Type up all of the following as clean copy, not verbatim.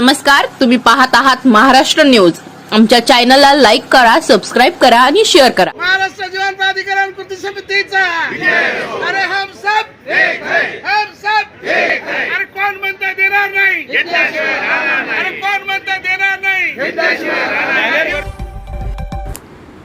नमस्कार, तुम्ही पाहत आहात महाराष्ट्र न्यूज। आमच्या चॅनलला लाईक करा, सबस्क्राइब करा आणि शेअर करा। महाराष्ट्र जीवन प्राधिकरण कृती समितीचा अरे हम सब एक है, हम सब एक है। अरे कोण म्हणता देणार नाही, अरे कोण म्हणता देणार नाही।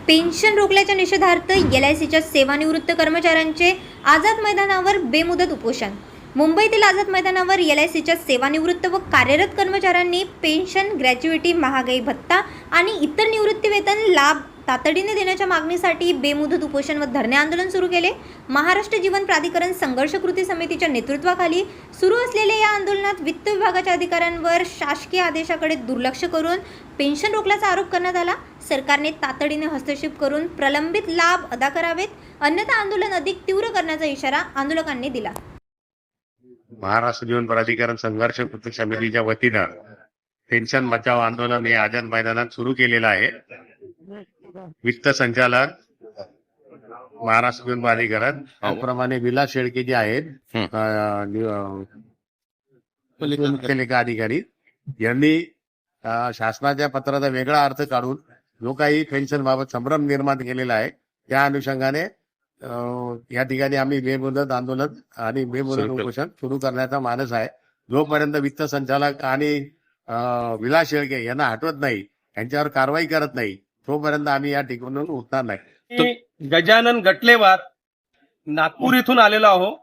पेन्शन रोखल्याच्या निषेधार्थ LICच्या सेवानिवृत्त कर्मचाऱ्यांचे आझाद मैदानावर बेमुदत उपोषण। मुंबईतील आझाद मैदानावर LICच्या सेवानिवृत्त व कार्यरत कर्मचाऱ्यांनी पेन्शन, ग्रॅज्युइटी, महागाई भत्ता आणि इतर निवृत्ती वेतन लाभ तातडीने देण्याच्या मागणीसाठी बेमुदत उपोषण व धरणे आंदोलन सुरू केले। महाराष्ट्र जीवन प्राधिकरण संघर्ष कृती समितीच्या नेतृत्वाखाली सुरू असलेल्या या आंदोलनात वित्त विभागाच्या अधिकाऱ्यांवर शासकीय आदेशाकडे दुर्लक्ष करून पेन्शन रोखल्याचा आरोप करण्यात आला। सरकारने तातडीने हस्तक्षेप करून प्रलंबित लाभ अदा करावेत, अन्यथा आंदोलन अधिक तीव्र करण्याचा इशारा आंदोलकांनी दिला। महाराष्ट्र जीवन प्राधिकरण संघर्ष कृती समितीच्या वतीनं पेन्शन बचाव आंदोलन हे आझाद मैदानात सुरू केलेलं आहे। वित्त संचालक महाराष्ट्र जीवन प्राधिकरण त्याप्रमाणे विलास शेळके जे आहेत लेखा अधिकारी यांनी शासनाच्या पत्राचा वेगळा अर्थ काढून जो काही पेन्शन बाबत संभ्रम निर्माण केलेला आहे त्या अनुषंगाने या ठिकाणी आम्ही बेमुदत आंदोलन आणि बेमुदत उपोषण सुरू करण्याचा मानस आहे। जोपर्यंत वित्त संचालक आणि विलास शेळके यांना हटवत नाही, यांच्यावर कारवाई करत नाही, तोपर्यंत आम्ही या ठिकाणून उठणार नाही। गजानन गटलेवार नागपूर इथून आलेलो आहो।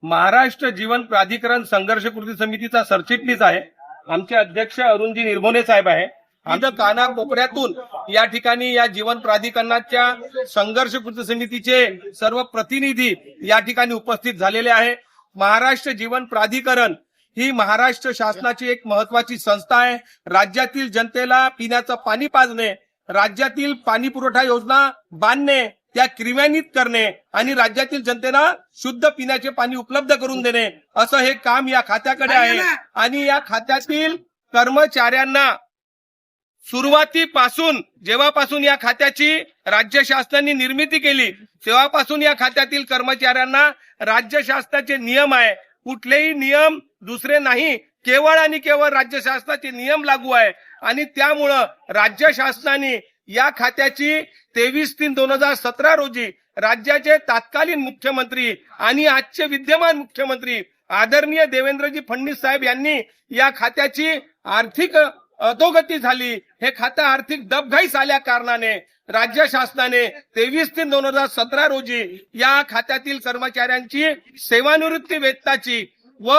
महाराष्ट्र जीवन प्राधिकरण संघर्ष कृती समितीचा सरचिटणीस आहे। आमचे अध्यक्ष अरुणजी निर्भोने साहेब आहे। आमच्या कानाकोपऱ्यातून या ठिकाणी या जीवन प्राधिकरणाच्या संघर्ष कृती समितीचे सर्व प्रतिनिधी या ठिकाणी उपस्थित झालेले आहे। महाराष्ट्र जीवन प्राधिकरण ही महाराष्ट्र शासनाची एक महत्वाची संस्था आहे। राज्यातील जनतेला पिण्याचं पाणी पाजणे, राज्यातील पाणी पुरवठा योजना बांधणे, त्या क्रियान्वित करणे आणि राज्यातील जनतेला शुद्ध पिण्याचे पाणी उपलब्ध करून देणे असं हे काम या खात्याकडे आहे। आणि या खात्यातील कर्मचाऱ्यांना सुरुवातीपासून जेव्हापासून या खात्याची राज्य शासनाने निर्मिती केली तेव्हापासून या खात्यातील कर्मचाऱ्यांना राज्य शासनाचे नियम आहे, कुठलेही नियम दुसरे नाही, केवळ आणि केवळ राज्य शासनाचे नियम लागू आहे। आणि त्यामुळं राज्य शासनाने या खात्याची 23/3/2017 रोजी राज्याचे तत्कालीन मुख्यमंत्री आणि आजचे विद्यमान मुख्यमंत्री आदरणीय देवेंद्रजी फडणवीस साहेब यांनी या खात्याची आर्थिक अधोगती झाली, हे खातं आर्थिक डबघाईस आल्या कारणाने राज्य शासनाने 23/3/2017 रोजी या खात्यातील कर्मचाऱ्यांची सेवानिवृत्ती वेतनाची व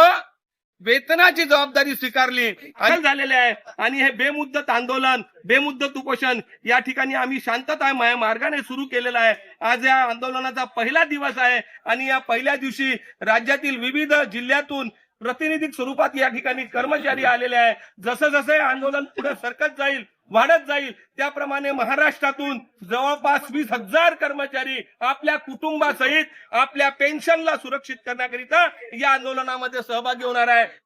वेतनाची जबाबदारी स्वीकारली झालेले आहे। आणि हे बेमुदत आंदोलन, बेमुदत उपोषण या ठिकाणी आम्ही शांतता मार्गाने सुरू केलेलं आहे। आज या आंदोलनाचा पहिला दिवस आहे आणि या पहिल्या दिवशी राज्यातील विविध जिल्ह्यातून प्रातिनिधिक स्वरूपात या ठिकाणी कर्मचारी आलेले आहे। जसं जसं हे आंदोलन पुढे सरकत जाईल, वाढत जाईल, त्याप्रमाणे महाराष्ट्रातून जवळपास 20,000 कर्मचारी आपल्या कुटुंबासहित आपल्या पेन्शनला सुरक्षित करण्याकरिता या आंदोलनामध्ये सहभागी होणार आहे।